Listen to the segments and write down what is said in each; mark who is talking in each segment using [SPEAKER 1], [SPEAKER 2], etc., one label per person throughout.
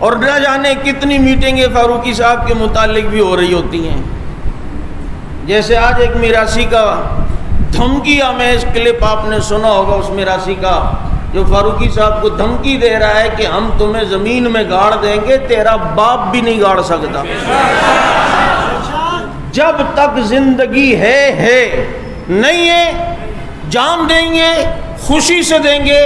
[SPEAKER 1] اور نہ جانے کتنی میٹنگیں فاروقی صاحب کے متعلق بھی ہو رہی ہوتی ہیں. جیسے آج ایک میراثی کا دھمکی آمیز کلپ آپ نے سنا ہوگا، اس میراثی کا جو فاروقی صاحب کو دھمکی دے رہا ہے کہ ہم تمہیں زمین میں گاڑ دیں گے، تیرا باپ بھی نہیں گاڑ سکتا. جب تک زندگی ہے نہیں ہے، جان دیں گے، خوشی سے دیں گے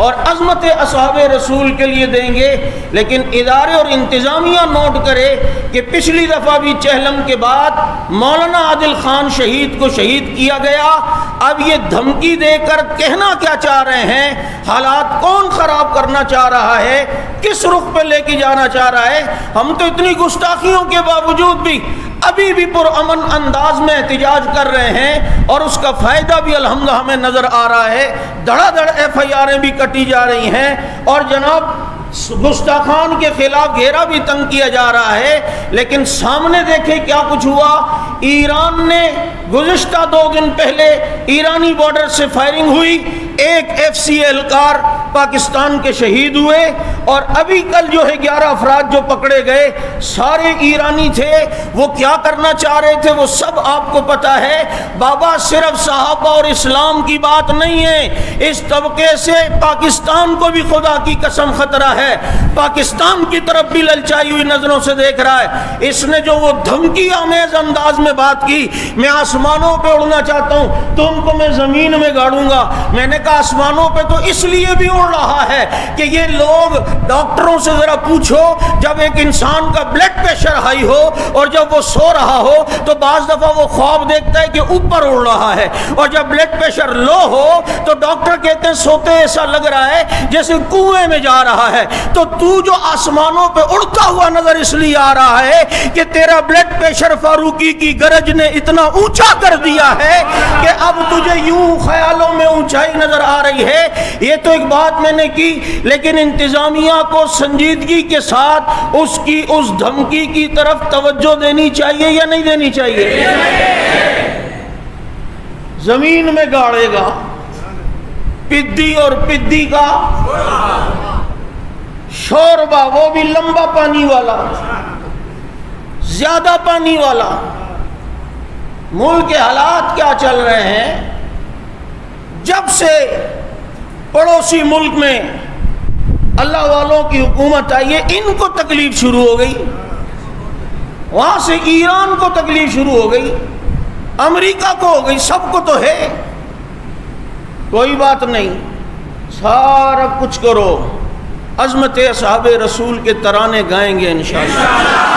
[SPEAKER 1] اور عظمت اصحاب رسول کے لیے دیں گے. لیکن ادارے اور انتظامیہ نوٹ کرے کہ پچھلی دفعہ بھی چہلم کے بعد مولانا عادل خان شہید کو شہید کیا گیا. اب یہ دھمکی دے کر کہنا کیا چاہ رہے ہیں، حالات کون خراب کرنا چاہ رہا ہے، کس رخ پہ لے کے جانا چاہ رہا ہے. ہم تو اتنی گستاخیوں کے باوجود بھی ابھی بھی پرامن انداز میں احتجاج کر رہے ہیں اور اس کا فائدہ بھی الحمدللہ ہمیں نظر آ رہا ہے. دھڑا دھڑ ایف آئی آریں بھی کٹی جا رہی ہیں اور جناب گستاخان کے خلاف گھیرا بھی تنگ کیا جا رہا ہے. لیکن سامنے دیکھیں کیا کچھ ہوا. ایران نے گزشتہ 2 دن پہلے ایرانی بارڈر سے فائرنگ ہوئی، ایک ایف سی اہلکار پاکستان کے شہید ہوئے اور ابھی کل جو ہے 11 افراد جو پکڑے گئے سارے ایرانی تھے. وہ کیا کرنا چاہ رہے تھے وہ سب آپ کو پتا ہے. بابا صرف صحابہ اور اسلام کی بات نہیں ہے، اس طبقے سے پاکستان کو بھی خدا کی قسم خطرہ ہے، پاکستان کی طرف بھی للچائی ہوئی نظروں سے دیکھ رہا ہے. اس نے جو وہ دھمکی آمیز انداز میں بات کی، میں آسمانوں پہ اڑنا چاہتا ہوں، تم کو میں زمین میں گاڑوں گا. میں نے کہا آسمانوں پہ تو اس لیے بھی اڑ رہا ہے کہ یہ لوگ ڈاکٹروں سے ذرا پوچھو، جب ایک انسان کا بلڈ پریشر ہائی ہو اور جب وہ سو رہا ہو تو بعض دفعہ وہ خواب دیکھتا ہے کہ اوپر اڑ رہا ہے، اور جب بلڈ پریشر لو ہو تو ڈاکٹر کہتے ہیں سوتے ایسا لگ رہا ہے جیسے کنویں میں جا رہا ہے. تو جو آسمانوں پہ اڑتا ہوا نظر اس لیے آ رہا ہے کہ تیرا بلڈ پریشر فاروقی کی گرج نے اتنا اونچا کر دیا ہے کہ اب تجھے یوں خیالوں میں اونچائی نظر آ رہی ہے. یہ تو ایک بات میں نے کی، لیکن انتظامیہ کو سنجیدگی کے ساتھ اس دھمکی کی طرف توجہ دینی چاہیے یا نہیں دینی چاہیے؟ زمین میں گاڑے گا، پدی اور پدی کا شوربا، وہ بھی لمبا پانی والا، زیادہ پانی والا. ملک کے حالات کیا چل رہے ہیں؟ جب سے پڑوسی ملک میں اللہ والوں کی حکومت آئی ہے ان کو تکلیف شروع ہو گئی، وہاں سے ایران کو تکلیف شروع ہو گئی، امریکہ کو ہو گئی، سب کو تو ہے. کوئی بات نہیں، سارا کچھ کرو، عظمت اصحاب رسول کے ترانے گائیں گے انشاءاللہ.